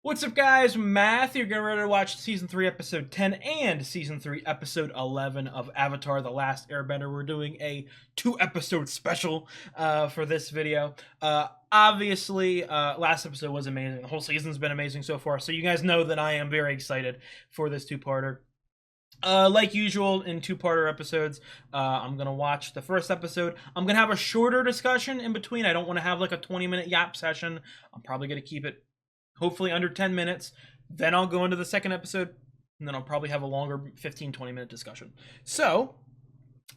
What's up, guys? Matthew, getting ready to watch Season 3, Episode 10 and Season 3, Episode 11 of Avatar: The Last Airbender. We're doing a 2-episode special for this video. Obviously, last episode was amazing. The whole season's been amazing so far, so you guys know that I am very excited for this two-parter. Like usual in two-parter episodes, I'm gonna watch the first episode. I'm gonna have a shorter discussion in between. I don't want to have like a 20-minute yap session. I'm probably gonna keep it hopefully under 10 minutes. Then I'll go into the second episode, and then I'll probably have a longer 15-20 minute discussion. So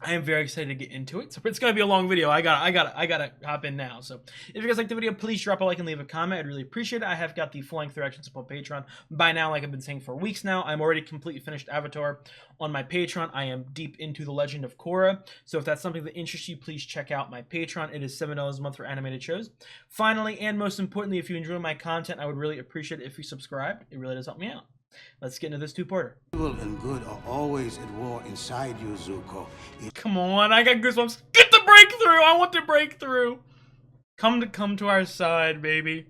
I am very excited to get into it. So it's gonna be a long video. I gotta hop in now. So if you guys like the video, please drop a like and leave a comment. I'd really appreciate it. I have got the full-length reactions up on Patreon by now, like I've been saying for weeks now. I'm already completely finished Avatar on my Patreon. I am deep into The Legend of Korra. So if that's something that interests you, please check out my Patreon. It is $7 a month for animated shows. Finally, and most importantly, if you enjoy my content, I would really appreciate it if you subscribed. It really does help me out. Let's get into this two-parter. Evil and good are always at war inside you, Zuko. Come on, I got goosebumps. Get the breakthrough! I want the breakthrough! Come to our side, baby.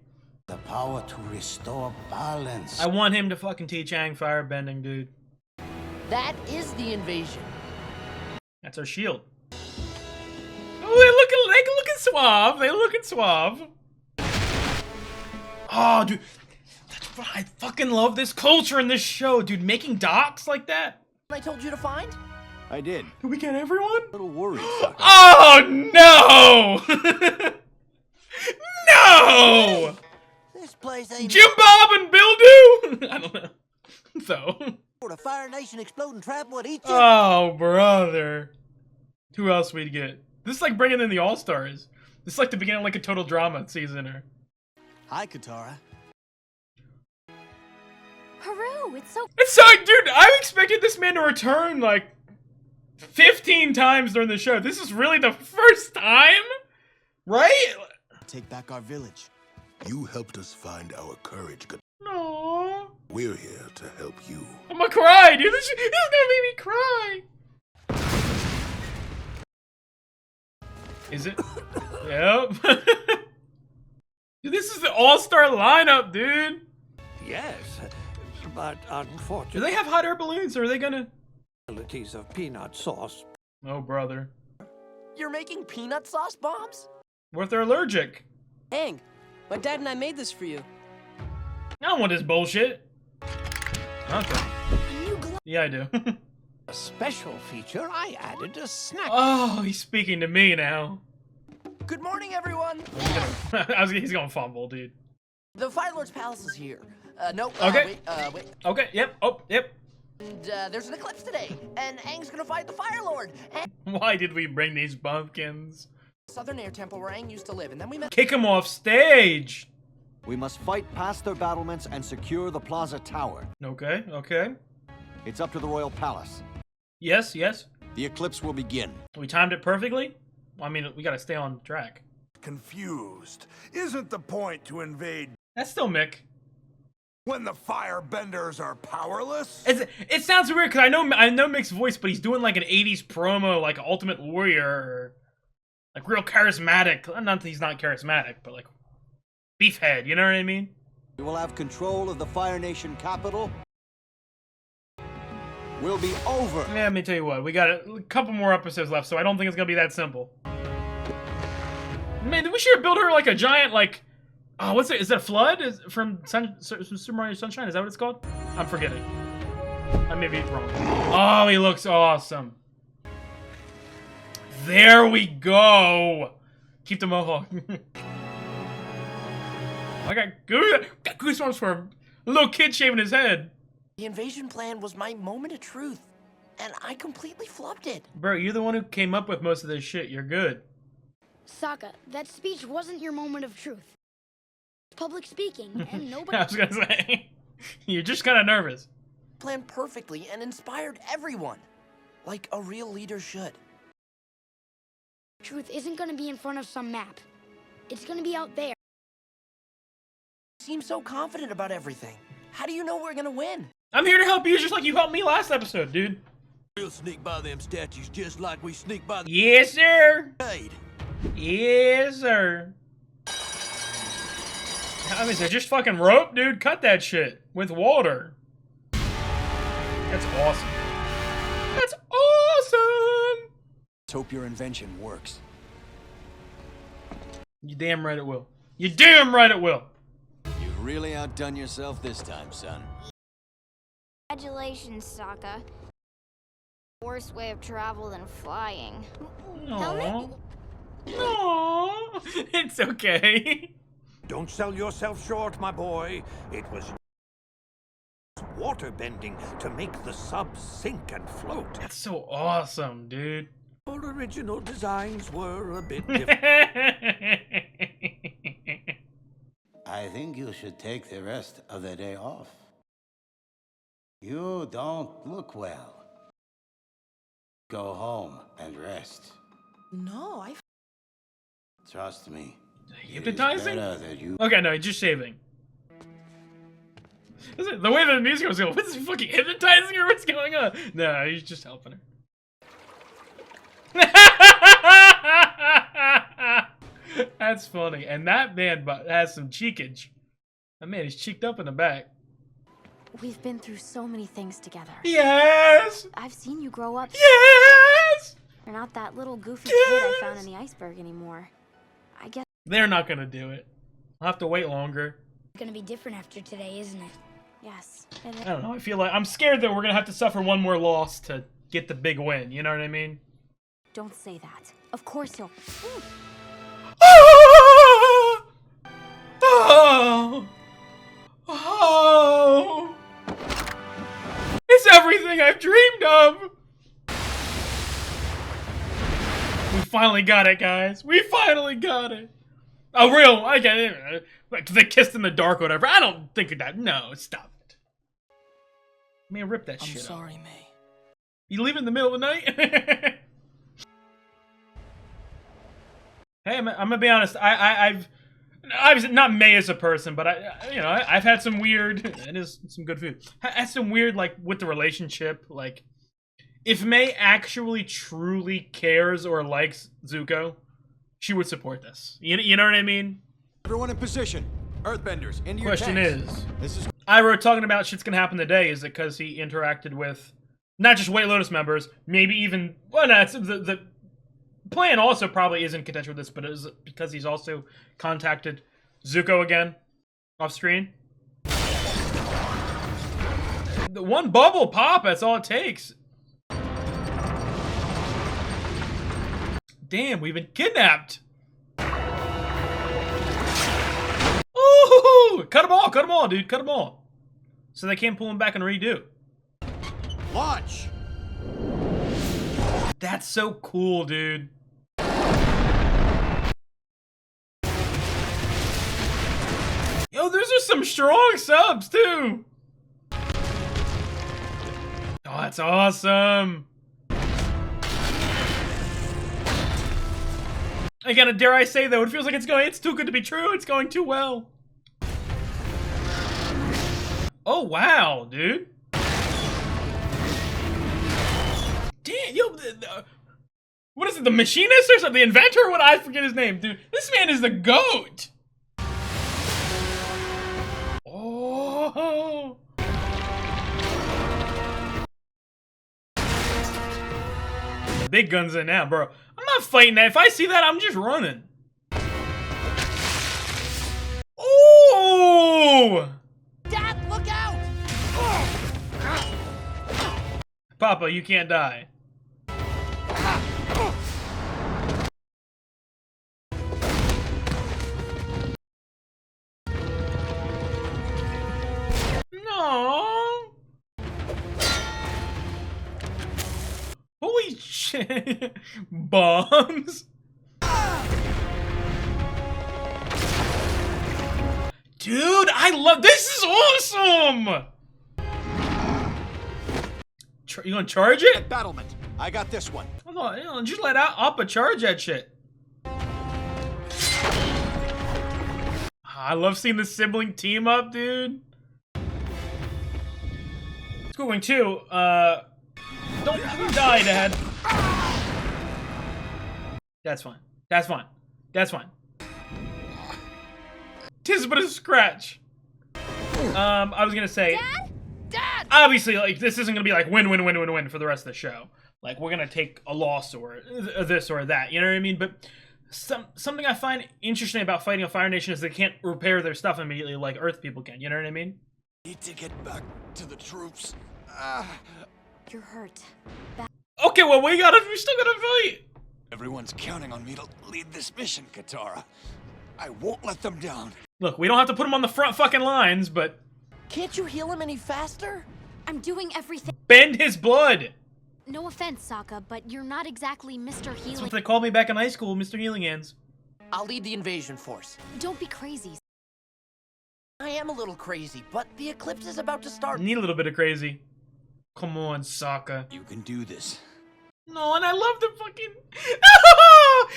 The power to restore balance. I want him to fucking teach Aang firebending, dude. That is the invasion. That's our shield. Oh, they looking suave. They looking suave. Oh, dude. I fucking love this culture in this show, dude. Making docks like that. I told you to find? I did. Did we get everyone? A little worried, sucker. Oh, no! No! This place ain't Jim Bob and Bill Do? I don't know. So. for the Fire Nation exploding trap would eat you. Oh, brother. Who else we'd get? This is like bringing in the All-Stars. This is like the beginning of like a total drama season. Hi, Katara. Haru, it's so It's so, dude, I expected this man to return like 15 times during the show. This is really the first time? Right? Take back our village. You helped us find our courage. No. We're here to help you. I'm gonna cry, dude. This is gonna make me cry. Is it? Yep. Dude, this is the all-star lineup, dude. Yes, but Do unfortunately, they have hot air balloons, or are they gonna? of peanut sauce. Oh, brother. You're making peanut sauce bombs? What if they're allergic? Aang, my dad and I made this for you. I don't want this bullshit. Okay. Yeah, I do. A special feature, I added a snack. Oh, he's speaking to me now. Good morning, everyone. He's gonna fumble, dude. The Fire Lord's palace is here. Nope. Okay. Wait. Okay, yep, oh, yep. And there's an eclipse today, and Aang's gonna fight the Fire Lord. And Why did we bring these pumpkins? Southern Air Temple where Aang used to live, and then we met. Kick him off stage! We must fight past their battlements and secure the Plaza Tower. Okay, okay. It's up to the Royal Palace. Yes, yes. The eclipse will begin. We timed it perfectly? Well, I mean, we gotta stay on track. Confused. Isn't the point to invade That's still Mick. when the firebenders are powerless? It sounds weird, because I know Mick's voice, but he's doing like an 80s promo, like Ultimate Warrior. Like real charismatic. Not that he's not charismatic, but like beefhead, you know what I mean? We will have control of the Fire Nation capital. We'll be over. Yeah, let me tell you what, we got a couple more episodes left, so I don't think it's gonna be that simple. Man, we should build her like a giant, like, oh, what's it? Is that a flood? Is from Super Mario Sunshine? Is that what it's called? I'm forgetting. I may be wrong. Oh, he looks awesome. There we go. Keep the mohawk. I got goosebumps for a little kid shaving his head. The invasion plan was my moment of truth, and I completely flubbed it. Bro, you're the one who came up with most of this shit. You're good. Sokka, that speech wasn't your moment of truth. Public speaking, and nobody. I was gonna say, you're just kind of nervous. Planned perfectly and inspired everyone, like a real leader should. Truth isn't gonna be in front of some map. It's gonna be out there. Seem so confident about everything. How do you know we're gonna win? I'm here to help you, just like you helped me last episode, dude. We'll sneak by them statues just like we sneak by the Yes, sir. gate. Yes, sir. I mean, they're just fucking rope, dude. Cut that shit with water. That's awesome. That's awesome. Let's hope your invention works. You damn right it will. You damn right it will. You've really outdone yourself this time, son. Congratulations, Sokka. Worst way of travel than flying. Aww. Aww. It's okay. Don't sell yourself short, my boy. It was water bending to make the sub sink and float. That's so awesome, dude. Your original designs were a bit different. I think you should take the rest of the day off. You don't look well. Go home and rest. No, I... Trust me. Hypnotizing? It is better that you... Okay, no, he's just shaving. Is it, the way the music was going, what's he fucking hypnotizing her? What's going on? No, he's just helping her. That's funny. And that man has some cheekage. That man is cheeked up in the back. We've been through so many things together. Yes! I've seen you grow up. Yes! You're not that little goofy Yes! kid I found in the iceberg anymore. I guess They're not gonna do it. I'll have to wait longer. It's gonna be different after today, isn't it? yes. I don't know. I feel like I'm scared that we're gonna have to suffer one more loss to get the big win. You know what I mean? Don't say that. Of course he'll. Oh! Oh! It's everything I've dreamed of! We finally got it, guys. We finally got it. A real, I get it. Like, they kissed in the dark or whatever. I don't think of that. No, stop it. Man, rip that shit I'm up. sorry, May. You leave in the middle of the night? Hey, I'm gonna be honest. I've not May as a person, but I've had some weird. It is some good food. I had some weird, like, with the relationship. Like, if May actually truly cares or likes Zuko, she would support this. You know what I mean? Everyone in position. Earthbenders, into your Question tanks. is, I wrote talking about shit's gonna happen today. Is it because he interacted with not just White Lotus members, maybe even it's the plan also probably is in contention with this, but is it because he's also contacted Zuko again off screen? The one bubble pop, that's all it takes. Damn, we've been kidnapped. Ooh, cut them all, dude, cut them all. So they can't pull him back and redo. Launch! That's so cool, dude. Yo, those are some strong subs, too. Oh, that's awesome. Again, dare I say, though, it feels like it's too good to be true. It's going too well. Oh, wow, dude. Damn, yo, what is it, the machinist or something? The inventor? What? I forget his name, dude. This man is the GOAT. Oh. The big guns in now, bro. I'm not fighting that. If I see that, I'm just running. Oh! Dad, look out! Papa, you can't die. No. Holy shit. Bombs. Dude, I love this. Is awesome. You gonna charge it? Battlement. I got this one. Hold on, just let out Appa charge that shit. I love seeing the sibling team up, dude. Schooling too. Don't die, Dad. That's fine. That's fine. That's fine. 'tis but a scratch. I was gonna say, Dad! obviously, like, this isn't gonna be like win for the rest of the show. Like, we're gonna take a loss or this or that, you know what I mean? But something I find interesting about fighting a Fire Nation is they can't repair their stuff immediately like Earth people can, you know what I mean? Need to get back to the troops. You're hurt. Okay, well, we still gotta fight. Everyone's counting on me to lead this mission, Katara. I won't let them down. Look, we don't have to put him on the front fucking lines, but Can't you heal him any faster? I'm doing everything. bend his blood. No offense, Sokka, but you're not exactly Mr. That's Healing. what they called me back in high school, Mr. Healing Hands. I'll lead the invasion force. Don't be crazy. I am a little crazy, but the eclipse is about to start. Need a little bit of crazy. Come on, Sokka. You can do this. No, and I love the fucking...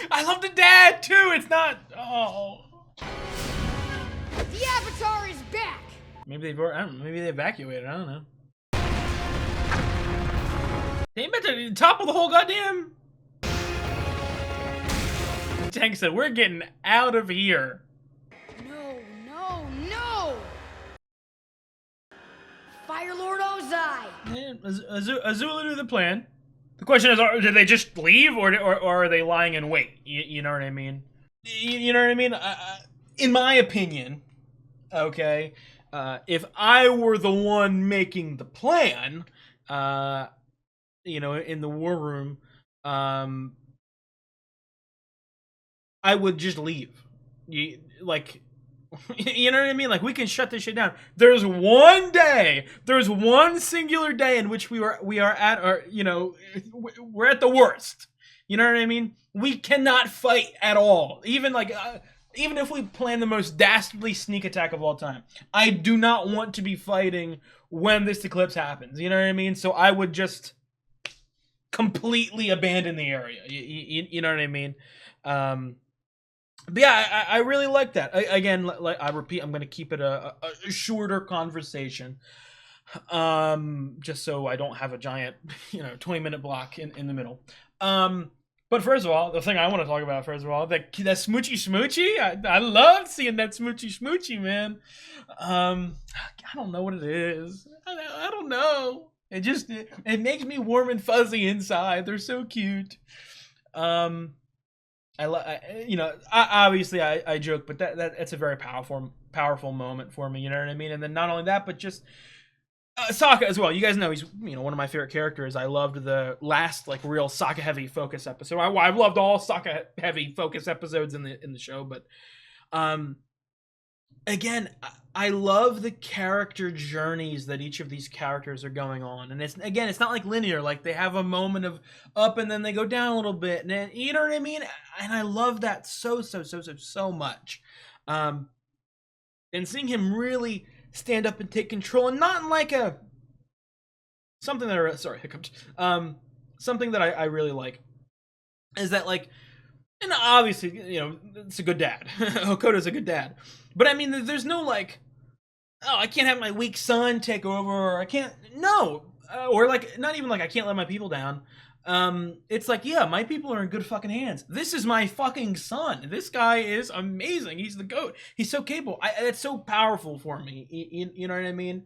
I love the dad, too. It's not... Oh. The Avatar is back! Maybe they've... I don't know. Maybe they evacuated. I don't know. They meant to topple the whole goddamn... Tank said, we're getting out of here. No, no, no! Fire Lord Ozai! Azula knew the plan. The question is, did they just leave, or are they lying in wait? You know what I mean? You know what I mean? In my opinion, okay, if I were the one making the plan, you know, in the war room, I would just leave. Like, you know what I mean? Like, we can shut this shit down. There's one singular day in which we are at our, you know, we're at the worst. You know what I mean? We cannot fight at all. Even like, even if we plan the most dastardly sneak attack of all time, I do not want to be fighting when this eclipse happens. You know what I mean? So I would just completely abandon the area. You know what I mean? But yeah, I really like that. Again, like I repeat, I'm going to keep it a shorter conversation, just so I don't have a giant, you know, 20-minute block in the middle. But first of all, the thing I want to talk about, that smoochy, I love seeing that smoochy, man. I don't know what it is. I don't know. It makes me warm and fuzzy inside. They're so cute. Obviously I joke, but that's a very powerful moment for me. You know what I mean? And then not only that, but just Sokka as well. You guys know he's, you know, one of my favorite characters. I loved the last like real Sokka heavy focus episode. I've loved all Sokka heavy focus episodes in the show, but again, I love the character journeys that each of these characters are going on. And it's not like linear. Like, they have a moment of up and then they go down a little bit. And then, you know what I mean? And I love that so much. And seeing him really stand up and take control, and not in like something that I really like is that, like, and obviously, you know, it's a good dad. Okoda's a good dad. But I mean, there's no like, oh, I can't have my weak son take over, or I can't, no. Or like, not even like I can't let my people down. It's like, yeah, my people are in good fucking hands. This is my fucking son. This guy is amazing. He's the GOAT. He's so capable. It's so powerful for me. You know what I mean?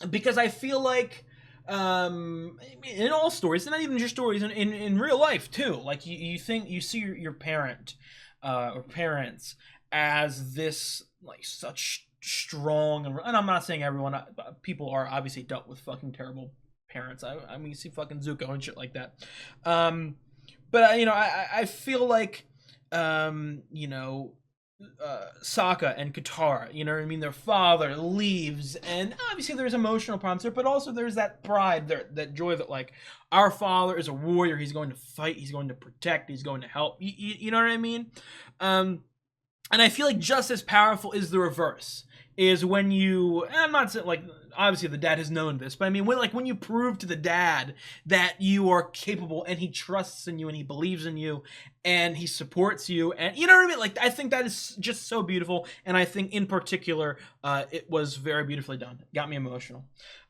Because I feel like, in all stories, and not even just stories, in real life too, like you see your parent or parents as this, like, such strong, and I'm not saying everyone, people are obviously dealt with fucking terrible parents. I mean, you see fucking Zuko and shit like that. But you know, I feel like, you know, Sokka and Katara, you know what I mean? Their father leaves, and obviously there's emotional problems there, but also there's that pride, that joy that, like, our father is a warrior. He's going to fight. He's going to protect. He's going to help. You know what I mean? And I feel like just as powerful is the reverse. Is when you, and I'm not saying, like, obviously the dad has known this, but I mean, when you prove to the dad that you are capable, and he trusts in you, and he believes in you, and he supports you, and you know what I mean? Like, I think that is just so beautiful, and I think in particular, it was very beautifully done. It got me emotional.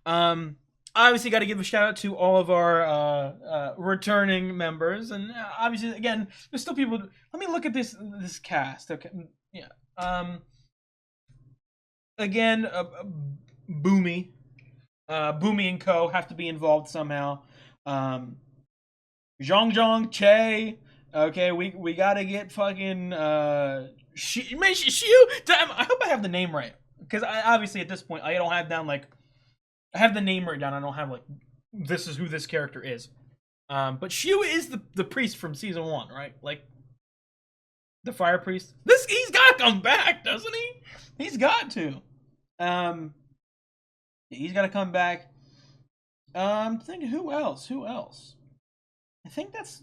Obviously, got to give a shout out to all of our returning members, and obviously, again, there's still people. Let me look at this cast. Okay, Yeah. Again, Boomy and Co. have to be involved somehow. Zhong Che. Okay, we gotta get fucking Shiu. Damn, I hope I have the name right, because I obviously at this point I don't have down like I have the name written down. I don't have like this is who this character is. But Shiu is the priest from season 1, right? Like the fire priest. He's got to come back, doesn't he? He's got to. He's got to come back. I'm thinking who else? I think that's.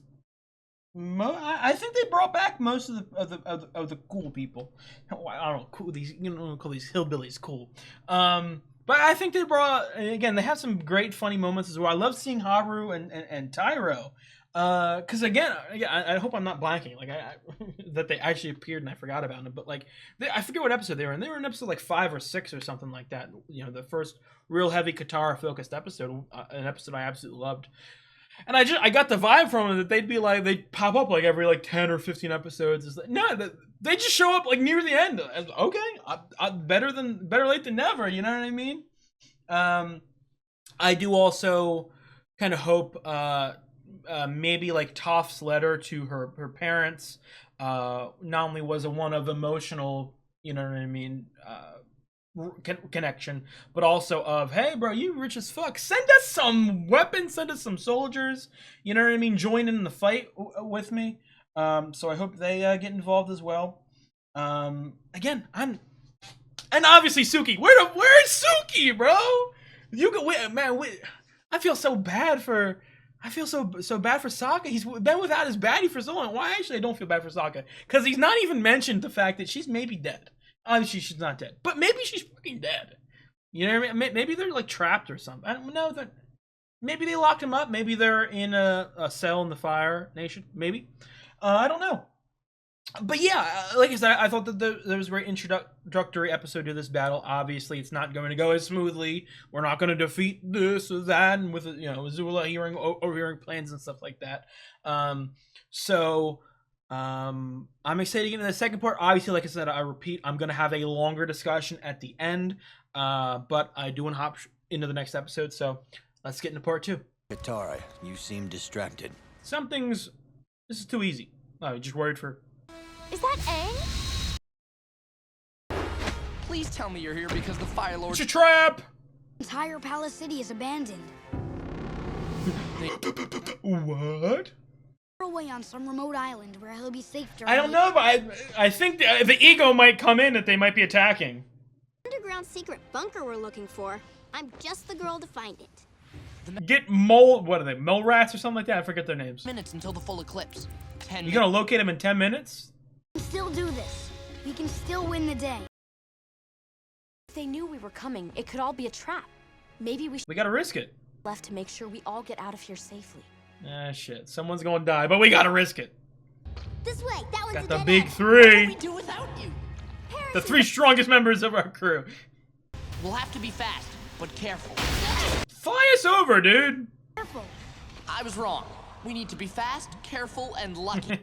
I think they brought back most of the cool people. I don't know, cool. These call these hillbillies cool. But I think they brought again. They have some great funny moments as well. I love seeing Haru and Tyro. Because again, I hope I'm not blanking. Like that they actually appeared and I forgot about them. But like, I forget what episode they were in. They were in episode like 5 or 6 or something like that. You know, the first real heavy Katara focused episode, an episode I absolutely loved. And I got the vibe from them that they'd be like, they'd pop up like every like 10 or 15 episodes. It's like, no, they just show up like near the end. Okay, better late than never. You know what I mean? I do also kind of hope maybe like Toph's letter to her parents not only was a one of emotional, you know what I mean, connection, but also of, hey bro, you rich as fuck, send us some weapons, send us some soldiers, you know what I mean, join in the fight with me. So I hope they get involved as well. Again, and obviously Suki. Where's Suki, bro? You go, man. I feel so bad for Sokka. He's been without his baddie for so long. Why actually I don't feel bad for Sokka? Because he's not even mentioned the fact that she's maybe dead. Obviously she's not dead, but maybe she's fucking dead. You know what I mean? Maybe they're like trapped or something. I don't know. Maybe they locked him up. Maybe they're in a cell in the Fire Nation. Maybe. I don't know. But yeah, like I said, I thought that there was a very introductory episode to this battle. Obviously, it's not going to go as smoothly. We're not going to defeat this or that, and with Azula overhearing plans and stuff like that. I'm excited to get into the second part. Obviously, like I said, I repeat, I'm going to have a longer discussion at the end. But I do want to hop into the next episode. So let's get into part 2. Katara, you seem distracted. This is too easy. I'm just worried for. Is that Aang? Please tell me you're here because the Fire Lord. It's a trap! The entire palace city is abandoned. What? Away on some remote island where he'll be safe during. I don't know, but I think the ego might come in that they might be attacking. Underground secret bunker we're looking for. I'm just the girl to find it. Get what are they, mole rats or something like that? I forget their names. Minutes until the full eclipse. 10 You're gonna locate them in 10 minutes? We can still do this. We can still win the day. If they knew we were coming, it could all be a trap. Maybe we gotta risk it. Left to make sure we all get out of here safely. Ah, shit. Someone's gonna die, but we gotta risk it. This way. That one's Got a the dead big end. 3. What do we do without you? The 3 strongest members of our crew. We'll have to be fast, but careful. Fly us over, dude. Careful. I was wrong. We need to be fast, careful, and lucky.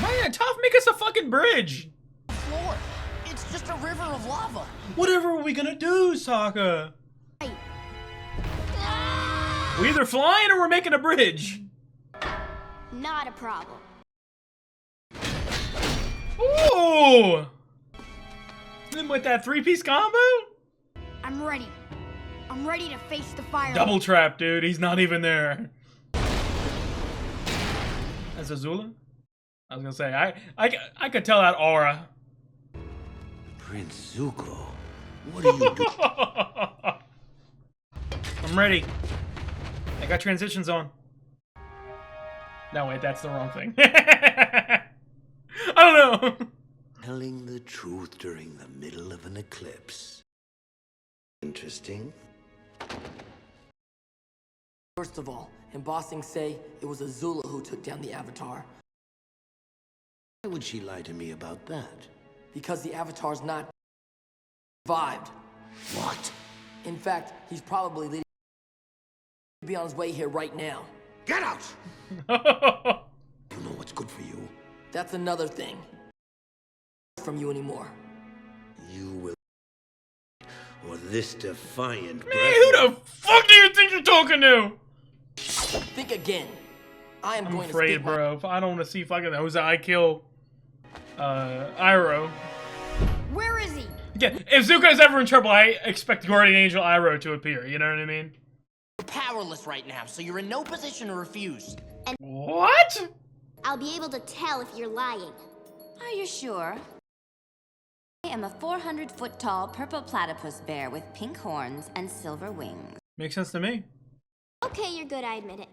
Man, Toph, make us a fucking bridge. Floor. It's just a river of lava. Whatever are we gonna do, Sokka? Right. We're either flying or we're making a bridge. Not a problem. Ooh! Then with that 3-piece combo? I'm ready. I'm ready to face the fire. Double trap, dude. He's not even there. That's Azula? I was gonna say, I could tell that aura. Prince Zuko, what are you doing? I'm ready. I got transitions on. No, wait, that's the wrong thing. I don't know. Telling the truth during the middle of an eclipse. Interesting. First of all, in Ba Sing Se, it was Azula who took down the Avatar. Why would she lie to me about that? Because the Avatar's not survived. What? In fact, he's probably leading to be on his way here right now. Get out! You know what's good for you. That's another thing. From you anymore. You will, or this defiant. Man, who the fuck do you think you're talking to? Think again. I'm going afraid, to bro. I don't want to see fucking Jose kill Iroh. Where is he? Yeah, if Zuko's ever in trouble, I expect Guardian Angel Iroh to appear. You know what I mean? You're powerless right now, so you're in no position to refuse. And what? I'll be able to tell if you're lying. Are you sure? I am a 400-foot tall purple platypus bear with pink horns and silver wings. Makes sense to me. Okay, you're good, I admit it.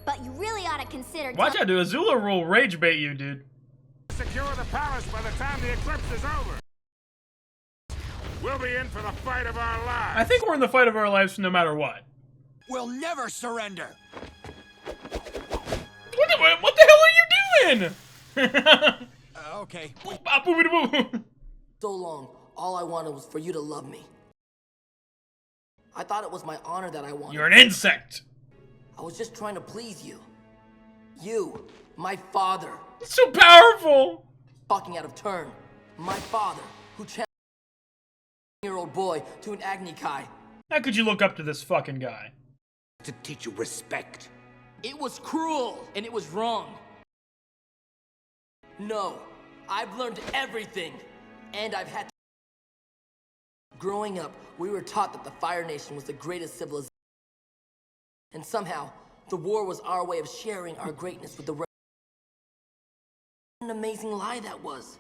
But you really ought to consider... Watch out, dude. Azula will rage bait you, dude. Secure the palace by the time the eclipse is over. We'll be in for the fight of our lives. I think we're in the fight of our lives no matter what. We'll never surrender. What the hell are you doing? Okay. So long, all I wanted was for you to love me. I thought it was my honor that I wanted. You're an insect. I was just trying to please you. You, my father. It's so powerful. Fucking out of turn. My father, who challenged a 10-year-old boy to an Agni Kai. How could you look up to this fucking guy? To teach you respect. It was cruel, and it was wrong. No, I've learned everything, and I've had to... Growing up, we were taught that the Fire Nation was the greatest civilization. And somehow, the war was our way of sharing our greatness with the rest. What an amazing lie that was.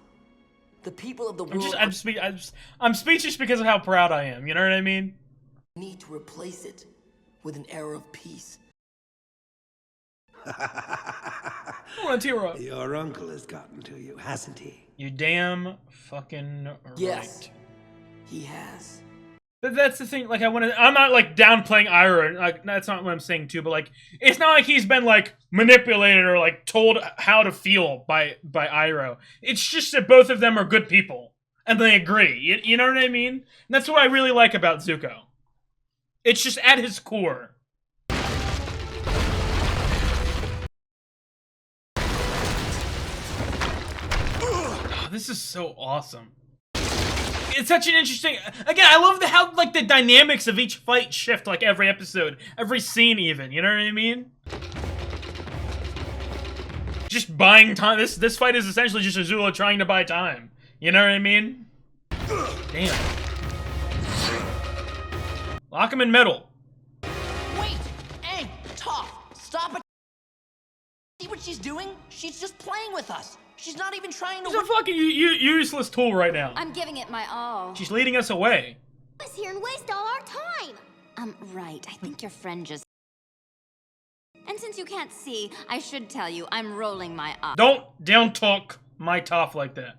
The people of the world I'm speechless because of how proud I am. You know what I mean? Need to replace it with an era of peace. Your uncle has gotten to you, hasn't he? You damn fucking right. Yes, he has. But that's the thing, like, I'm not, like, downplaying Iroh, like, that's not what I'm saying, too, but, like, it's not like he's been, like, manipulated or, like, told how to feel by Iroh. It's just that both of them are good people, and they agree, you know what I mean? And that's what I really like about Zuko. It's just at his core. Oh, this is so awesome. It's such an interesting... Again, I love how, like, the dynamics of each fight shift, like, every episode. Every scene, even. You know what I mean? Just buying time. This fight is essentially just Azula trying to buy time. You know what I mean? Damn. Lock him in metal. Wait! Aang! Toph! Stop it! See what she's doing? She's just playing with us. She's not even trying to... She's a fucking useless tool right now. I'm giving it my all. She's leading us away. Us here and waste all our time. Right. I think your friend just... And since you can't see, I should tell you, I'm rolling my eyes. Don't down talk my Toph like that.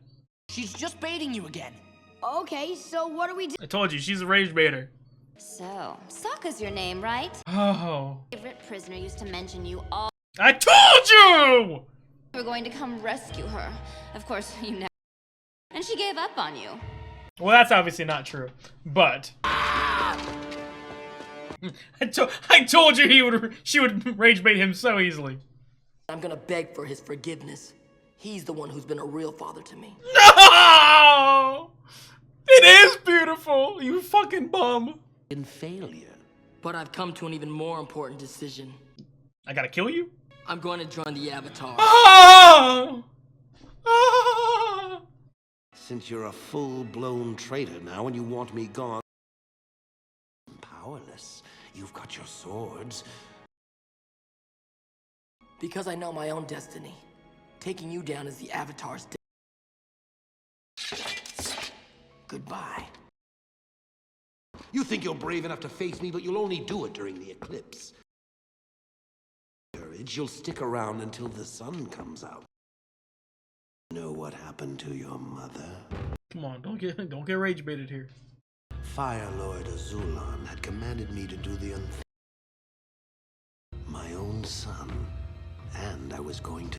She's just baiting you again. Okay, so what do we do? I told you, she's a rage baiter. So, Sokka's your name, right? Oh. Favorite prisoner used to mention you all. I told you! We were going to come rescue her. Of course, you never. And she gave up on you. Well, that's obviously not true, but I told you she would rage bait him so easily. I'm gonna beg for his forgiveness. He's the one who's been a real father to me. No! It is beautiful, you fucking bum. In failure. But I've come to an even more important decision. I gotta kill you? I'm going to join the Avatar. Oh! Oh! Since you're a full-blown traitor now and you want me gone, powerless. You've got your swords. Because I know my own destiny. Taking you down is the Avatar's Goodbye. You think you're brave enough to face me, but you'll only do it during the eclipse. Courage, you'll stick around until the sun comes out. Know what happened to your mother? Come on, don't get rage baited here. Fire Lord Azulon had commanded me to do the unthinkable. My own son, and I was going to.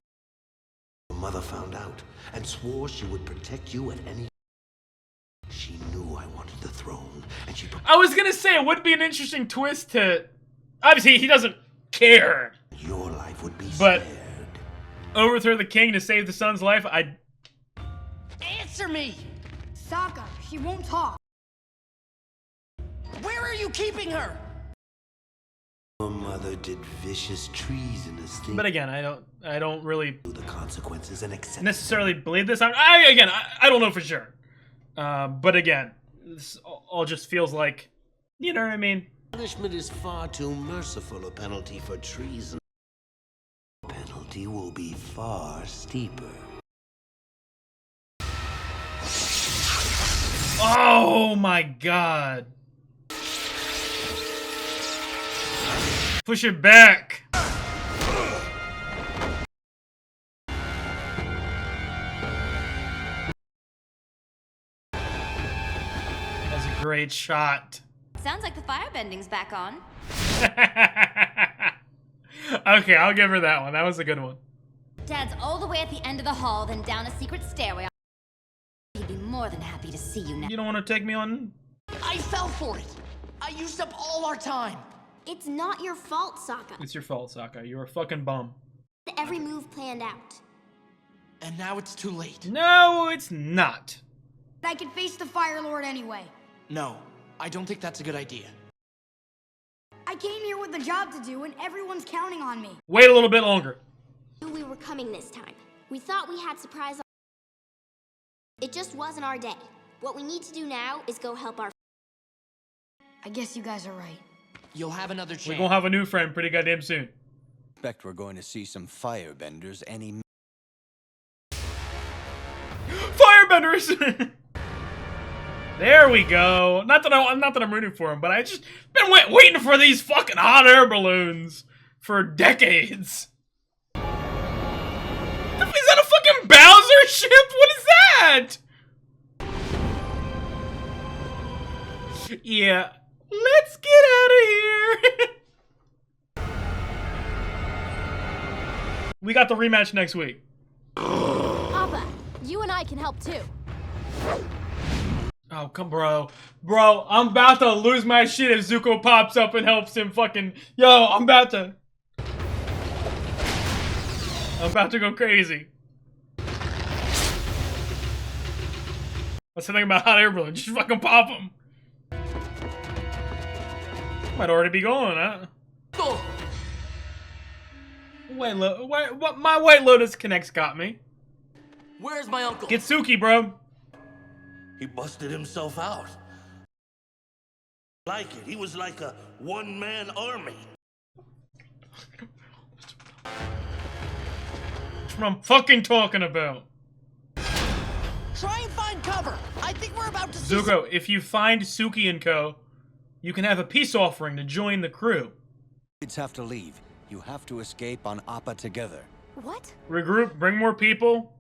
Your mother found out and swore she would protect you at any. She knew I wanted the throne, and she. I was gonna say it would be an interesting twist to. Obviously, he doesn't care. Your life would be But overthrow the king to save the son's life, Answer me! Sokka, she won't talk. Where are you keeping her? Your mother did vicious treasonous things. But again, I don't really The consequences and accept necessarily believe this. I don't know for sure. But again, this all just feels like, you know what I mean? punishment is far too merciful a penalty for treason. The penalty will be far steeper. Oh my god. Push it back. That's a great shot. Sounds like the firebending's back on. Okay, I'll give her that one. That was a good one. Dad's all the way at the end of the hall, then down a secret stairway. He'd be more than happy to see you now. You don't want to take me on? I fell for it. I used up all our time. It's not your fault, Sokka. It's your fault, Sokka. You're a fucking bum. Every move planned out. And now it's too late. No, it's not. I could face the Fire Lord anyway. No, I don't think that's a good idea. I came here with a job to do, and everyone's counting on me. Wait a little bit longer. We were coming this time. We thought we had surprise. It just wasn't our day. What we need to do now is go help our. I guess you guys are right. You'll have another chance. We're gonna have a new friend pretty goddamn soon. Expect we're going to see some firebenders any Firebenders! There we go. Not that I'm rooting for him, but I just been waiting for these fucking hot air balloons for decades. Is that a fucking Bowser ship? What is that? Yeah. Let's get out of here. We got the rematch next week. Papa, you and I can help too. Oh, come, bro. Bro, I'm about to lose my shit if Zuko pops up and helps him fucking... Yo, I'm about to go crazy. That's the thing about hot air balloons. Just fucking pop them. Might already be gone, huh? Oh. My White Lotus Connects got me. Where's my uncle? Get Suki, bro. He busted himself out. Like it. He was like a one-man army. That's what I'm fucking talking about. Try and find cover. I think we're about to see Zuko, if you find Suki and co, you can have a peace offering to join the crew. kids have to leave. You have to escape on Appa together. What? Regroup, bring more people.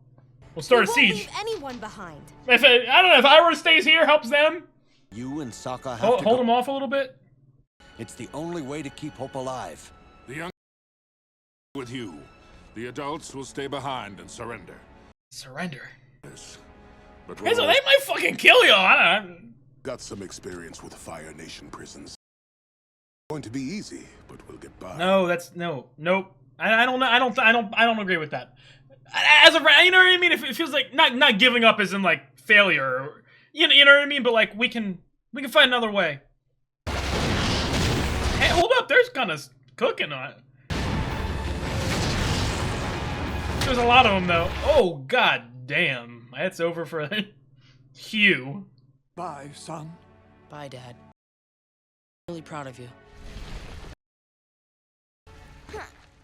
We'll start a siege. Leave anyone behind. I don't know, if Iroh stays here, helps them. You and Sokka have Hold to them off a little bit. It's the only way to keep hope alive. The young with you. The adults will stay behind and surrender. Surrender? Yes. But Hey, so they might fucking kill y'all. I don't know. got some experience with Fire Nation prisons. Going to be easy, but we'll get by. No, nope. I don't know. I don't agree with that. As of you know what I mean? It feels like not giving up as in like failure. Or, you know what I mean? But like we can find another way. Hey, hold up. There's kind of cooking on it. There's a lot of them though. Oh god damn! That's over for Hugh. Bye, son. Bye, Dad. Really proud of you.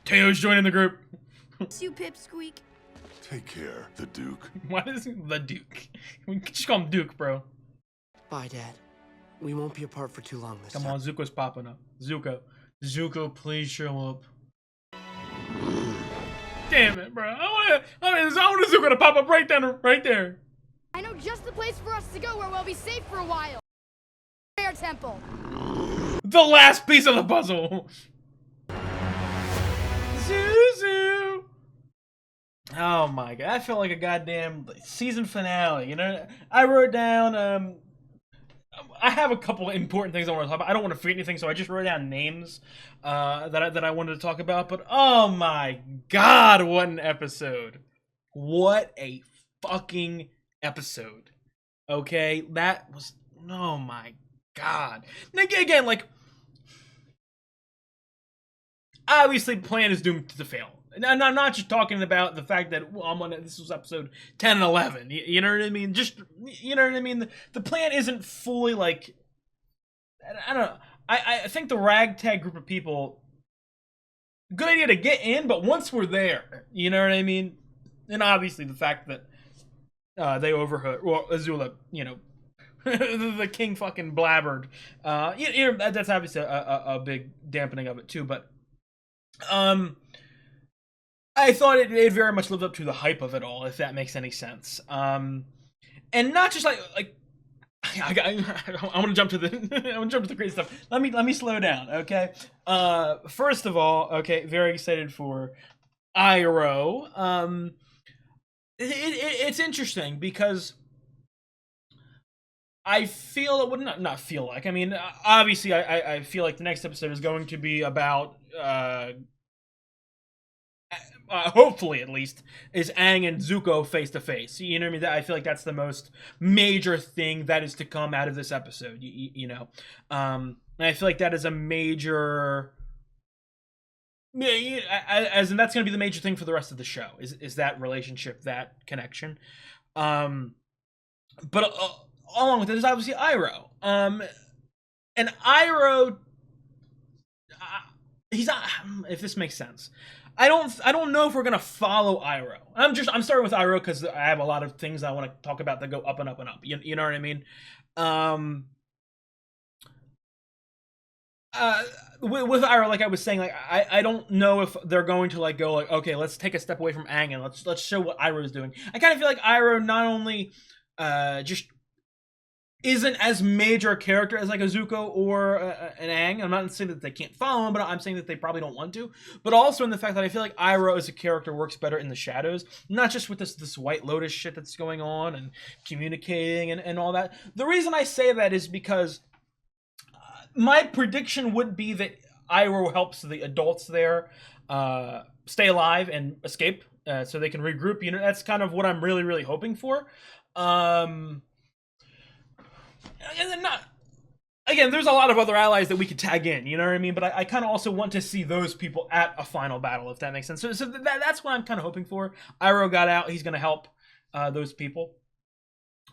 Teo's joining the group. You pipsqueak. Take care, the Duke. Why is he the Duke? We can just call him Duke, bro. Bye, Dad. We won't be apart for too long this time. Come on, Zuko's popping up. Zuko, please show up. Damn it, bro. I want Zuko to pop up right there. I know just the place for us to go where we'll be safe for a while. Prayer Temple. The last piece of the puzzle. Zuzu. Oh my god, I felt like a goddamn season finale. You know, I wrote down I have a couple of important things I want to talk about. I don't want to forget anything, so I just wrote down names that I wanted to talk about. But oh my god, what an episode! What a fucking episode! Okay, that was, oh my god. And again, like, obviously, the plan is doomed to fail. And I'm not just talking about the fact that, well, this was episode 10 and 11. You know what I mean? Just, you know what I mean? The plan isn't fully, like, I don't know. I think the ragtag group of people, good idea to get in, but once we're there, you know what I mean? And obviously the fact that they overheard, well, Azula, you know, the king fucking blabbered. You know, that's obviously a big dampening of it too, but I thought it very much lived up to the hype of it all, if that makes any sense. And not just like I want to jump to the crazy stuff. Let me slow down, okay? First of all, okay, very excited for Iroh. It's interesting because I feel it would not feel like. I mean, obviously, I feel like the next episode is going to be about. Hopefully, at least, is Aang and Zuko face to face. You know what I mean? I feel like that's the most major thing that is to come out of this episode. You know, and I feel like that is a major. As in, that's going to be the major thing for the rest of the show. Is that relationship, that connection? But along with it is obviously Iroh. And Iroh, he's not. If this makes sense. I don't know if we're gonna follow Iroh. I'm starting with Iroh because I have a lot of things I want to talk about that go up and up and up. You know what I mean? With Iroh, like I was saying, like I don't know if they're going to like go like, okay, let's take a step away from Aang and let's show what Iroh is doing. I kind of feel like Iroh not only just isn't as major a character as like a Zuko or an Aang. I'm not saying that they can't follow him, but I'm saying that they probably don't want to. But also in the fact that I feel like Iroh as a character works better in the shadows, not just with this White Lotus shit that's going on and communicating and all that. The reason I say that is because my prediction would be that Iroh helps the adults there stay alive and escape so they can regroup. You know, that's kind of what I'm really, really hoping for. And then again, there's a lot of other allies that we could tag in, you know what I mean? But I kind of also want to see those people at a final battle, if that makes sense. So that's what I'm kind of hoping for. Iroh got out. He's going to help those people.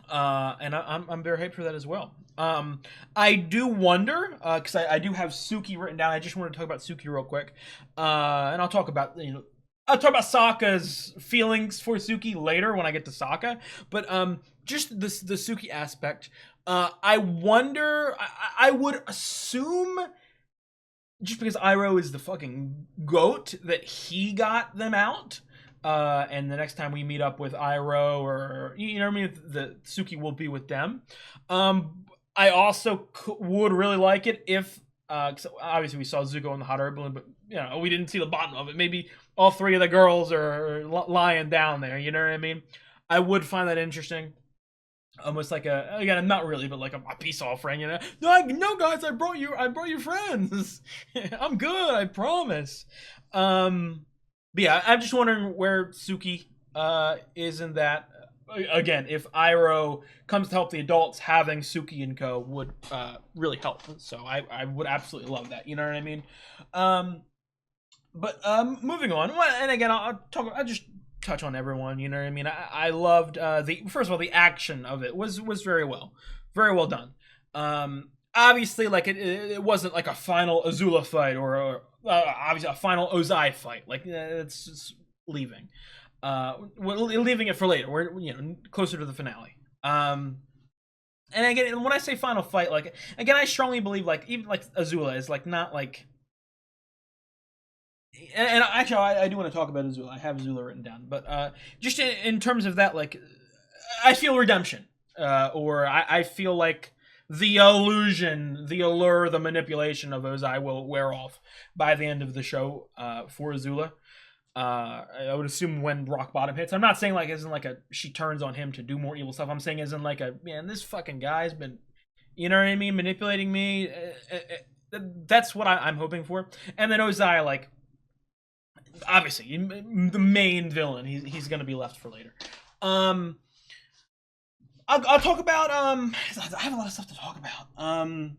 And I'm very hyped for that as well. I do wonder, because I do have Suki written down. I just want to talk about Suki real quick. And I'll talk about, I'll talk about Sokka's feelings for Suki later when I get to Sokka. But just the Suki aspect, I wonder, I would assume, just because Iroh is the fucking GOAT, that he got them out. And the next time we meet up with Iroh, or, you know what I mean, the Suki will be with them. I also would really like it if, obviously we saw Zuko in the hot air balloon, but, we didn't see the bottom of it. Maybe all three of the girls are lying down there, you know what I mean? I would find that interesting. Almost like again, not really, but like a peace offering, No, guys, I brought you friends. I'm good, I promise. But yeah, I'm just wondering where Suki is in that. Again, if Iroh comes to help the adults, having Suki and co would really help. So I would absolutely love that. You know what I mean? But moving on. Well, and again, I'll just touch on everyone. You know what I mean? I loved first of all, the action of it was very well done. Obviously, like it wasn't like a final Azula fight or obviously a final Ozai fight. Like it's just leaving. We're leaving it for later. We're closer to the finale. And again, when I say final fight, like again, I strongly believe like even like Azula is like not like. And actually, I do want to talk about Azula. I have Azula written down, but just in terms of that, like I feel redemption, or I feel like the illusion, the allure, the manipulation of Ozai will wear off by the end of the show for Azula. I would assume when rock bottom hits. I'm not saying like isn't like she turns on him to do more evil stuff. I'm saying isn't like man, this fucking guy's been You know what I mean? Manipulating me. That's what I'm hoping for. And then Ozai, like, obviously, the main villain. He's gonna be left for later. I'll talk about I have a lot of stuff to talk about. I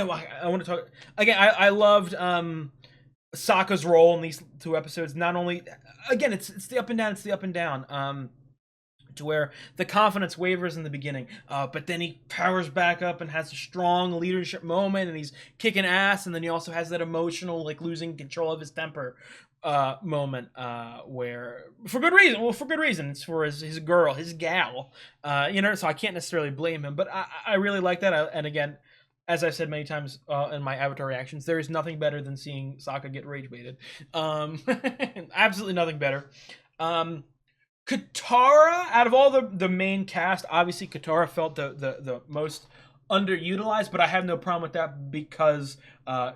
want to talk again. I loved Sokka's role in these 2 episodes. Not only, again, it's the up and down. It's the up and down. To where the confidence wavers in the beginning, but then he powers back up and has a strong leadership moment, and he's kicking ass. And then he also has that emotional, like, losing control of his temper moment, where for good reason. Well, for good reason. It's for his girl, his gal. You know, so I can't necessarily blame him. But I really like that. And again, as I've said many times in my Avatar reactions, there is nothing better than seeing Sokka get rage baited. Absolutely nothing better. Katara, out of all the main cast, obviously Katara felt the most underutilized, but I have no problem with that because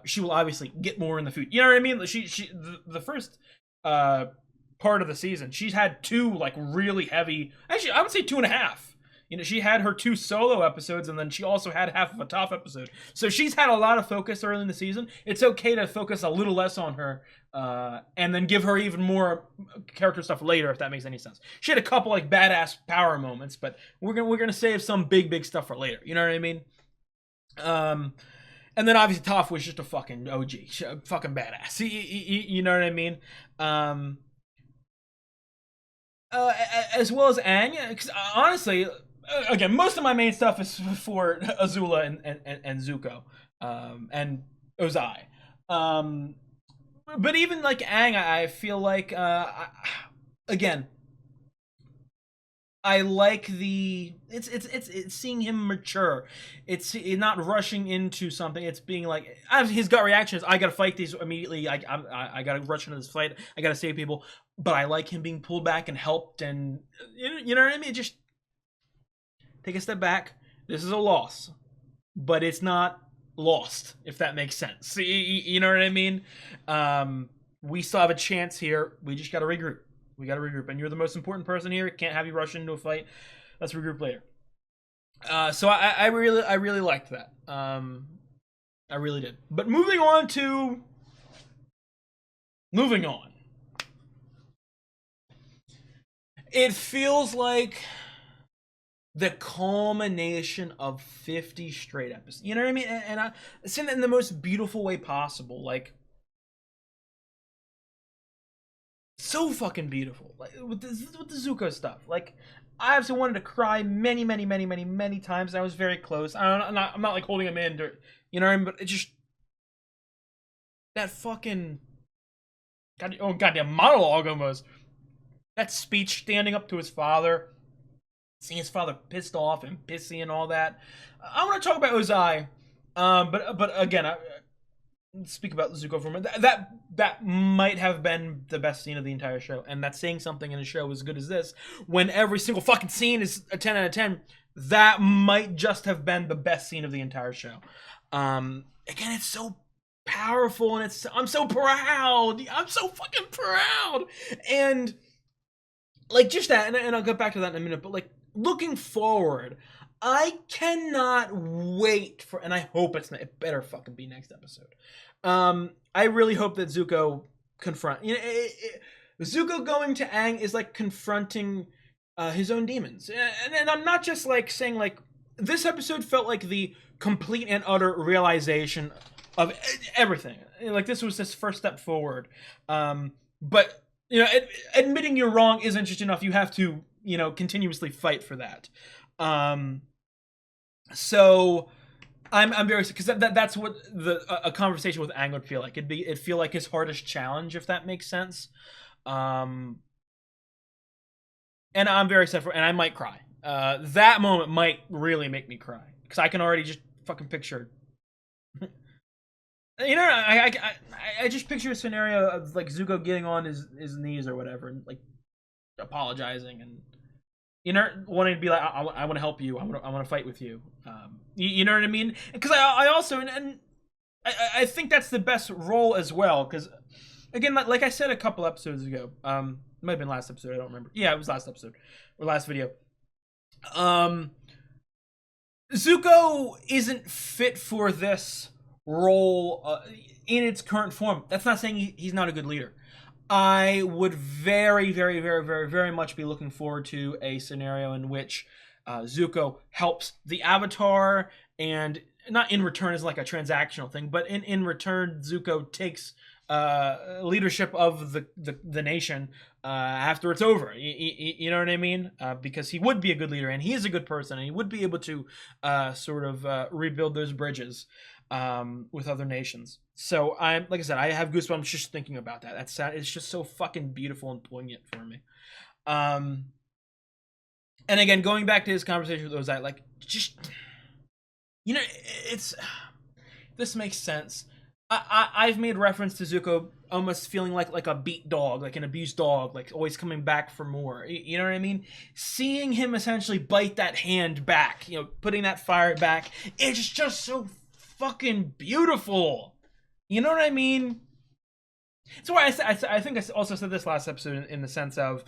she will obviously get more in the food. You know what I mean? The first part of the season, she's had 2 like really heavy, actually I would say 2.5. You know, she had her 2 solo episodes, and then she also had half of a top episode. So she's had a lot of focus early in the season. It's okay to focus a little less on her, and then give her even more character stuff later, if that makes any sense. She had a couple like badass power moments, but we're gonna save some big stuff for later. You know what I mean? And then obviously Toph was just a fucking OG, fucking badass. You know what I mean? As well as Aang, because honestly, again, most of my main stuff is for Azula and Zuko, and Ozai. But even like Aang, I feel like, again, I like it's seeing him mature. It's not rushing into something. It's being like, his gut reaction is, I gotta fight these immediately. I gotta rush into this fight. I gotta save people. But I like him being pulled back and helped, and you know what I mean? Just take a step back. This is a loss, but it's not lost, if that makes sense. You know what I mean? We still have a chance here. We just gotta regroup. We gotta regroup, and you're the most important person here. Can't have you rush into a fight. Let's regroup later. So I really liked that. I really did. But moving on. It feels like the culmination of 50 straight episodes. You know what I mean? And I seen it in the most beautiful way possible. Like, so fucking beautiful. Like with the Zuko stuff. Like, I absolutely wanted to cry many times. And I was very close. I'm not like holding him in, you know what I mean? But it just, that fucking goddamn monologue almost. That speech standing up to his father, seeing his father pissed off and pissy and all that. I want to talk about Ozai, but again, I speak about Zuko for a minute. That might have been the best scene of the entire show, and that's saying something in a show as good as this. When every single fucking scene is a 10 out of 10, that might just have been the best scene of the entire show. Again, it's so powerful, and I'm so proud. I'm so fucking proud, and like, just that, and I'll get back to that in a minute, but like, looking forward, I cannot wait for, and I hope it better fucking be next episode. I really hope that Zuko Zuko going to Aang is like confronting his own demons. And I'm not just like saying, like, this episode felt like the complete and utter realization of everything. Like, this was his first step forward. But, you know, admitting you're wrong isn't just enough. You have to, you know, continuously fight for that. So I'm very, because that's what a conversation with Aang would feel like. It'd feel like his hardest challenge, if that makes sense. And I'm very sad for, and I might cry. That moment might really make me cry, because I can already just fucking picture. You know, I just picture a scenario of like Zuko getting on his knees or whatever, and like apologizing, and, you know, wanting to be like, I want to help you. I want to fight with you. You know what I mean? Because I also, and I think that's the best role as well. Because again, like I said a couple episodes ago, it might have been last episode. I don't remember. Yeah, it was last episode or last video. Zuko isn't fit for this role in its current form. That's not saying he's not a good leader. I would very, very, very, very, very much be looking forward to a scenario in which Zuko helps the Avatar, and not in return as like a transactional thing, but in return, Zuko takes leadership of the nation after it's over. You know what I mean? Because he would be a good leader, and he is a good person, and he would be able to sort of rebuild those bridges with other nations. So I'm, like I said, I have goosebumps just thinking about that. That's sad. It's just so fucking beautiful and poignant for me. And again, going back to his conversation with Ozai, like, just, you know, it's, this makes sense. I've made reference to Zuko almost feeling like a beat dog, like an abused dog, like always coming back for more. You know what I mean? Seeing him essentially bite that hand back, you know, putting that fire back, it's just so fucking beautiful. You know what I mean? So I think I also said this last episode in the sense of,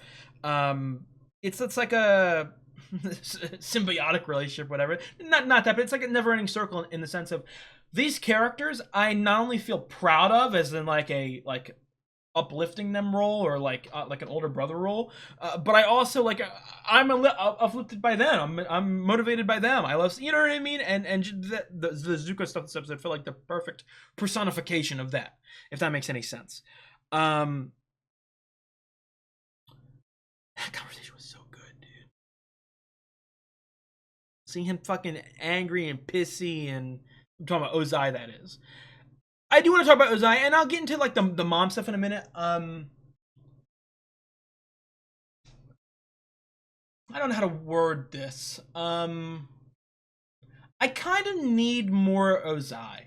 it's like a symbiotic relationship, whatever. Not that, but it's like a never-ending circle in the sense of these characters I not only feel proud of, as in like uplifting them role, or like an older brother role, but I also like I'm uplifted by them. I'm motivated by them. I love, you know what I mean? And the Zuko stuff this episode felt like the perfect personification of that, if that makes any sense. That conversation was so good, dude. Seeing him fucking angry and pissy, and I'm talking about Ozai, that is. I do want to talk about Ozai, and I'll get into like the mom stuff in a minute. I don't know how to word this. I kind of need more Ozai.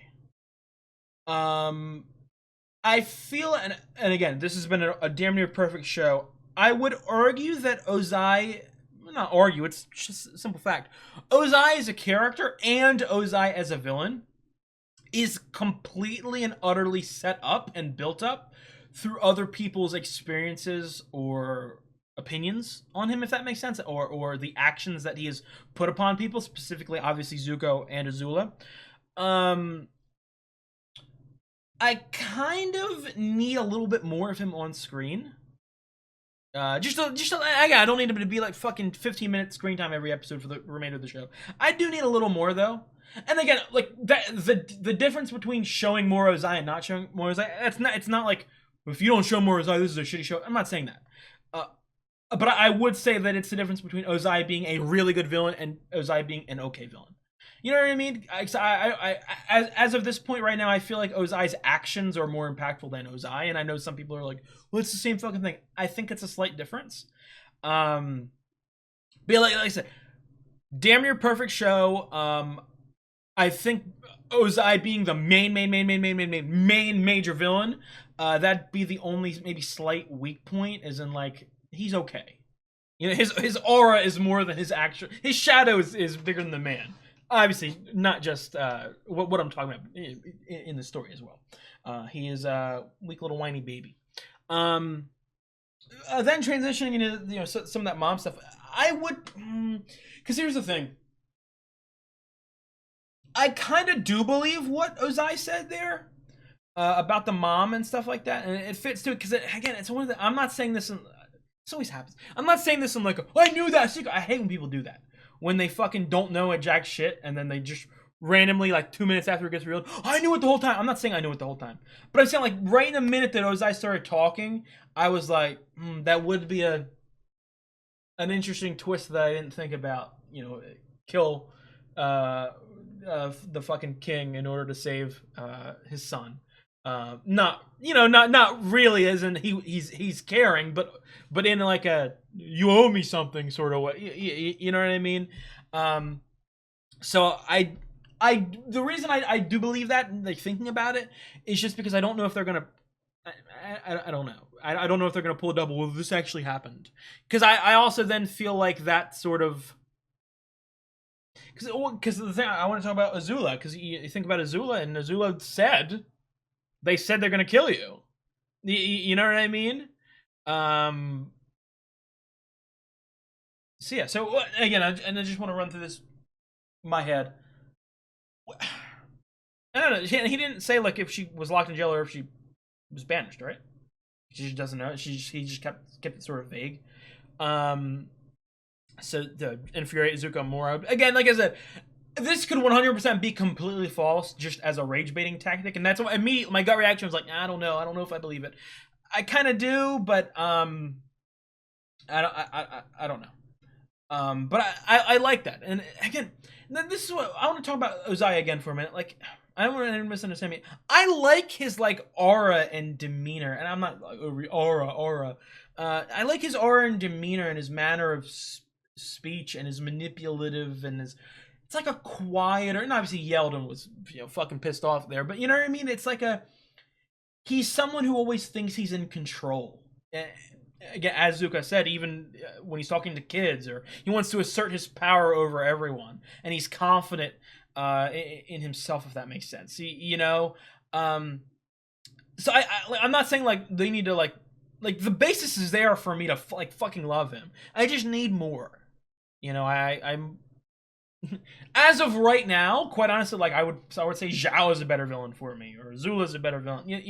I feel, and again, this has been a damn near perfect show. I would argue that Ozai, not argue, it's just a simple fact. Ozai as a character and Ozai as a villain is completely and utterly set up and built up through other people's experiences or opinions on him, if that makes sense, or the actions that he has put upon people, specifically, obviously, Zuko and Azula. I kind of need a little bit more of him on screen. I don't need him to be like fucking 15-minute screen time every episode for the remainder of the show. I do need a little more, though. And again, like that, the difference between showing more Ozai and not showing more Ozai, it's not like, if you don't show more Ozai, this is a shitty show. I'm not saying that. But I would say that it's the difference between Ozai being a really good villain and Ozai being an okay villain. You know what I mean? As of this point right now, I feel like Ozai's actions are more impactful than Ozai, and I know some people are like, well, it's the same fucking thing. I think it's a slight difference. But like I said, damn near perfect show. I think Ozai being the main major villain, that'd be the only maybe slight weak point, as in like, he's okay. You know, his aura is more than his actual, his shadow is bigger than the man. Obviously, not just what I'm talking about in the story as well. He is a weak little whiny baby. Then transitioning into, you know, some of that mom stuff, I would, because here's the thing. I kind of do believe what Ozai said there about the mom and stuff like that, and it fits to it because, again, it's one of the. I'm not saying this. This always happens. I'm not saying this in like, oh, I knew that secret. I hate when people do that, when they fucking don't know a jack shit, and then they just randomly, like 2 minutes after it gets revealed, oh, I knew it the whole time. I'm not saying I knew it the whole time, but I'm saying like right in the minute that Ozai started talking, I was like, that would be an interesting twist that I didn't think about. You know, kill the fucking king in order to save his son. Not really, as in he's caring, but in like a, you owe me something sort of way. You know what I mean? So the reason I do believe that, like thinking about it, is just because I don't know if they're gonna. I don't know. I don't know if they're gonna pull a double. Well, this actually happened, because I also then feel like that sort of. Because the thing I want to talk about Azula, because you think about Azula, and Azula said, they said they're gonna kill you. You know what I mean? So yeah. So again, I just want to run through this my head. I don't know. He didn't say like if she was locked in jail or if she was banished, right? She just doesn't know. He just kept it sort of vague. So to infuriate Zuko more. Again, like I said, this could 100% be completely false, just as a rage baiting tactic, and that's why immediately my gut reaction was like, I don't know if I believe it. I kind of do, but I don't know. But I like that, and again, this is what I want to talk about Ozai again for a minute. Like, I don't want to misunderstand me. I like his like aura and demeanor, and I'm not like aura. I like his aura and demeanor and his manner of speech and his manipulative and his. It's like a quieter, and obviously yelled and was fucking pissed off there, but you know what I mean. It's like he's someone who always thinks he's in control. Again, as Zuko said, even when he's talking to kids, or he wants to assert his power over everyone, and he's confident in himself, if that makes sense. So I'm not saying like they need to like the basis is there for me to like fucking love him. I just need more. I'm as of right now, quite honestly, like I would say Zhao is a better villain for me, or Zula is a better villain. But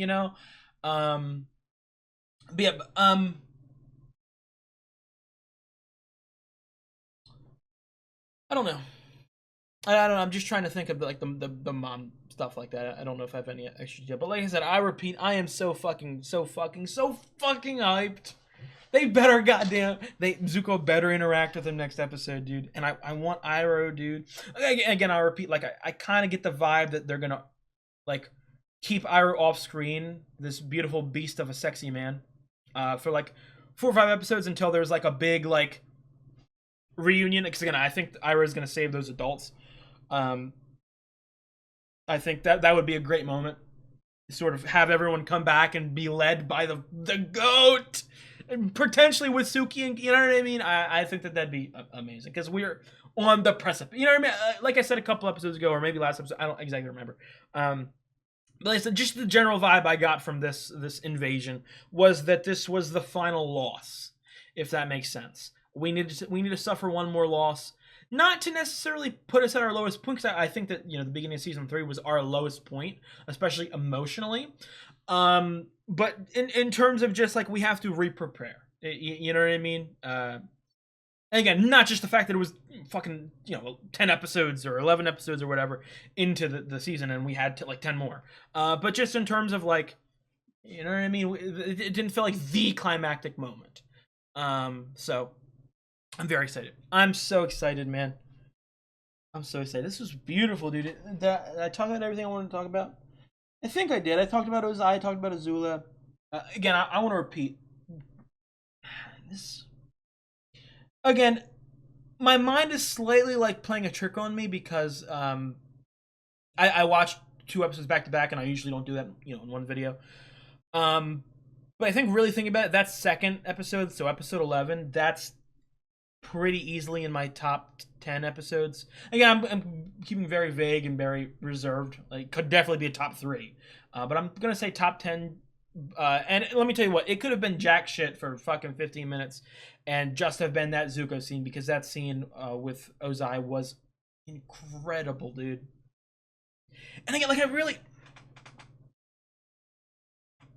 yeah, I don't know. I don't know. I'm just trying to think of like the mom stuff like that. I don't know if I have any extra detail. But like I said, I repeat, I am so fucking hyped. They better Zuko better interact with him next episode, dude. And I want Iroh, dude. Again, I repeat, like I kind of get the vibe that they're gonna like keep Iroh off screen, this beautiful beast of a sexy man, for like 4 or 5 episodes until there's like a big like reunion. Because again, I think Iroh is gonna save those adults. I think that would be a great moment. Sort of have everyone come back and be led by the goat. And potentially with Suki, and you know what I mean. I think that'd be amazing because we're on the precipice. You know what I mean? Like I said a couple episodes ago, or maybe last episode, I don't exactly remember. But like I said, just the general vibe I got from this invasion was that this was the final loss, if that makes sense. We need to suffer one more loss, not to necessarily put us at our lowest point. Because I think that the beginning of season 3 was our lowest point, especially emotionally. But in terms of just like we have to re-prepare, you know what I mean? And again, not just the fact that it was fucking 10 episodes or 11 episodes or whatever into the season, and we had like 10 more. But just in terms of like, you know what I mean? It didn't feel like the climactic moment. So I'm very excited. I'm so excited, man. I'm so excited. This was beautiful, dude. Did I talk about everything I wanted to talk about? I think I did. I talked about Ozai. I talked about Azula. Again, I want to repeat this. Again, my mind is slightly like playing a trick on me because I watched 2 episodes back to back, and I usually don't do that, in one video. But I think really thinking about it, that second episode, so episode 11, that's pretty easily in my top 10 episodes. Again, I'm keeping very vague and very reserved. Like, could definitely be a top 3. But I'm gonna say top 10. And let me tell you what, it could have been jack shit for fucking 15 minutes and just have been that Zuko scene, because that scene with Ozai was incredible, dude. And again, like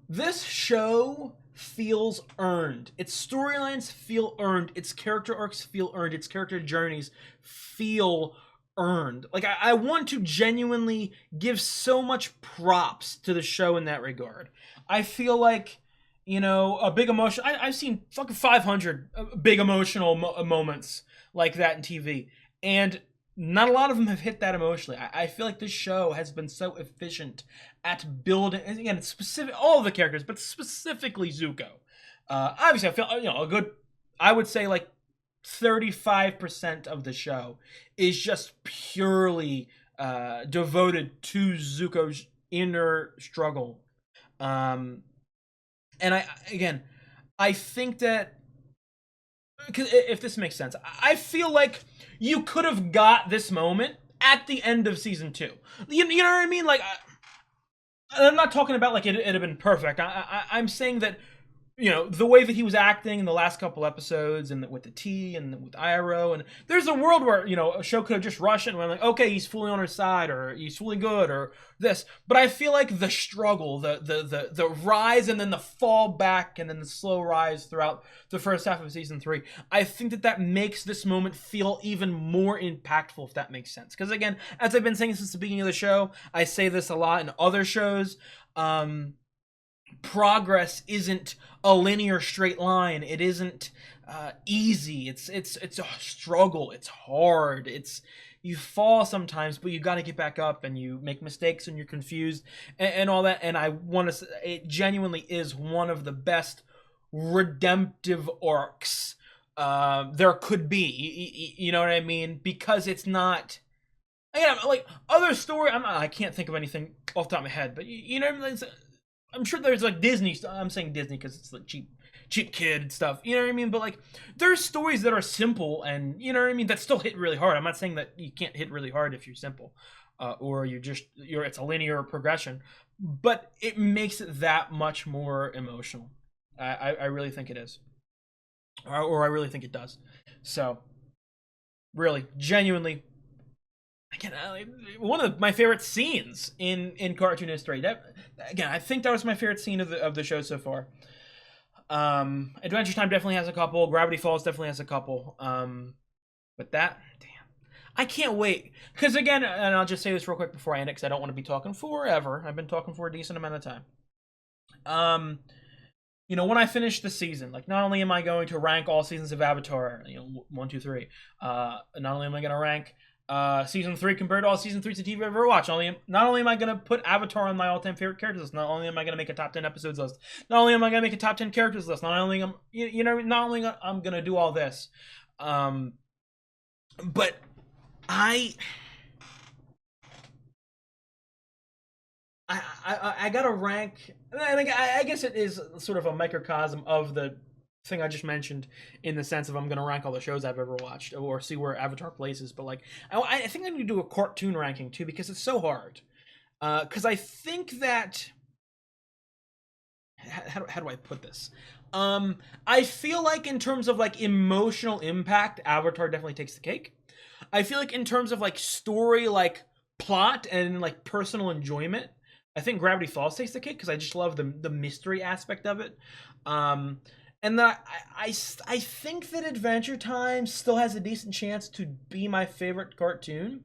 this show feels earned. Its storylines feel earned. Its character arcs feel earned. Its character journeys feel earned. Like, I want to genuinely give so much props to the show in that regard. I feel like, a big emotion. I've seen fucking 500 big emotional moments like that in TV, and not a lot of them have hit that emotionally. I feel like this show has been so efficient at building, and again, it's specific, all of the characters, but specifically Zuko. Obviously, I feel, a good, I would say like 35% of the show is just purely devoted to Zuko's inner struggle. And I think that, if this makes sense, I feel like you could have got this moment at the end of season 2. You know what I mean? Like, I'm not talking about like it'd have been perfect. I'm saying that you know, the way that he was acting in the last couple episodes, and with the T and with Iroh, and there's a world where, you know, a show could have just rushed it and went like, okay, he's fully on our side, or he's fully good, or this. But I feel like the struggle, the rise, and then the fall back, and then the slow rise throughout the first half of season 3, I think that makes this moment feel even more impactful, if that makes sense. Because again, as I've been saying since the beginning of the show, I say this a lot in other shows, progress isn't a linear straight line. It isn't easy. It's a struggle. It's hard. You fall sometimes, but you got to get back up, and you make mistakes, and you're confused, and all that. And I want to say, it genuinely is one of the best redemptive arcs there could be. You know what I mean? Because it's not. Again, like other story, I can't think of anything off the top of my head, but you know what I mean? I'm sure there's like Disney. I'm saying Disney because it's like cheap kid stuff. You know what I mean? But like, there's stories that are simple, and you know what I mean, that still hit really hard. I'm not saying that you can't hit really hard if you're simple, or it's a linear progression, but it makes it that much more emotional. I really think it is, or I really think it does. So, really, genuinely. Again, one of my favorite scenes in cartoon history. Again, I think that was my favorite scene of the show so far. Adventure Time definitely has a couple. Gravity Falls definitely has a couple. But that, damn, I can't wait. Because again, and I'll just say this real quick before I end it, because I don't want to be talking forever. I've been talking for a decent amount of time. You know, when I finish the season, like, not only am I going to rank all seasons of Avatar, you know, 1, 2, 3. Not only am I going to rank season 3 compared to all season 3s of TV I've ever watched. Not only am I going to put Avatar on my all-time favorite characters list, not only am I going to make a top 10 episodes list, not only am I going to make a top 10 characters list, not only I'm going to do all this, but I gotta rank. I guess it is sort of a microcosm of the thing I just mentioned, in the sense of I'm gonna rank all the shows I've ever watched or see where Avatar places. But like, I think I need to do a cartoon ranking too, because it's so hard. Because I think that how do I put this? I feel like in terms of like emotional impact, Avatar definitely takes the cake. I feel like in terms of like story, like plot, and like personal enjoyment, I think Gravity Falls takes the cake, because I just love the mystery aspect of it. And then I think that Adventure Time still has a decent chance to be my favorite cartoon,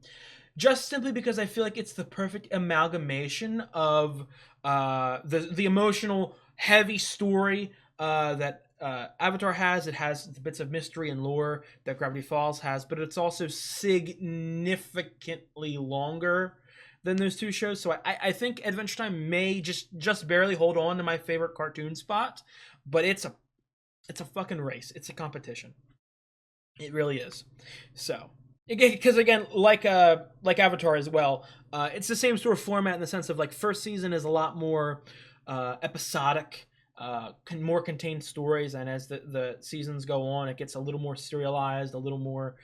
just simply because I feel like it's the perfect amalgamation of the emotional, heavy story that Avatar has. It has the bits of mystery and lore that Gravity Falls has, but it's also significantly longer than those two shows. So I think Adventure Time may just barely hold on to my favorite cartoon spot, but it's a fucking race. It's a competition. It really is. So, because again, like Avatar as well, it's the same sort of format in the sense of like first season is a lot more episodic, more contained stories, and as the seasons go on, it gets a little more serialized, a little more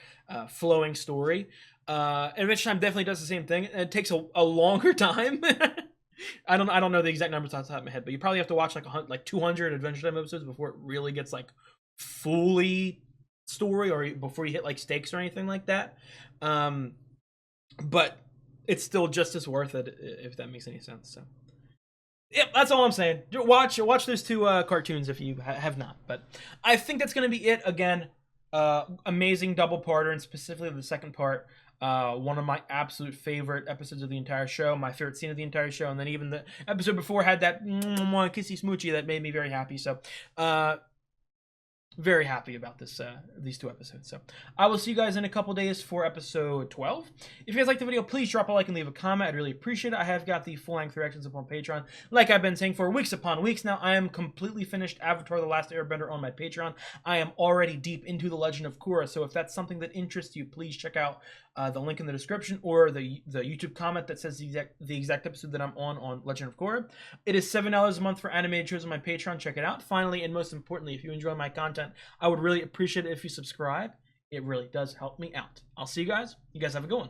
flowing story. Adventure Time definitely does the same thing. It takes a longer time. I don't know the exact numbers off the top of my head, but you probably have to watch like 200 Adventure Time episodes before it really gets like fully story, or before you hit like stakes or anything like that. But it's still just as worth it, if that makes any sense. So, yep, that's all I'm saying. Watch those two cartoons if you have not. But I think that's going to be it. Again, amazing double-parter, and specifically the second part. One of my absolute favorite episodes of the entire show, my favorite scene of the entire show, and then even the episode before had that kissy smoochy that made me very happy. So, very happy about these two episodes. So I will see you guys in a couple days for episode 12. If you guys like the video, please drop a like and leave a comment. I'd really appreciate it. I have got the full-length reactions up on Patreon. Like I've been saying for weeks upon weeks now, I am completely finished Avatar: The Last Airbender on my Patreon. I am already deep into The Legend of Korra, so if that's something that interests you, please check out the link in the description, or the YouTube comment that says the exact episode that I'm on Legend of Korra. It is $7 a month for animated shows on my Patreon. Check it out. Finally, and most importantly, if you enjoy my content, I would really appreciate it if you subscribe. It really does help me out. I'll see you guys. You guys have a good one.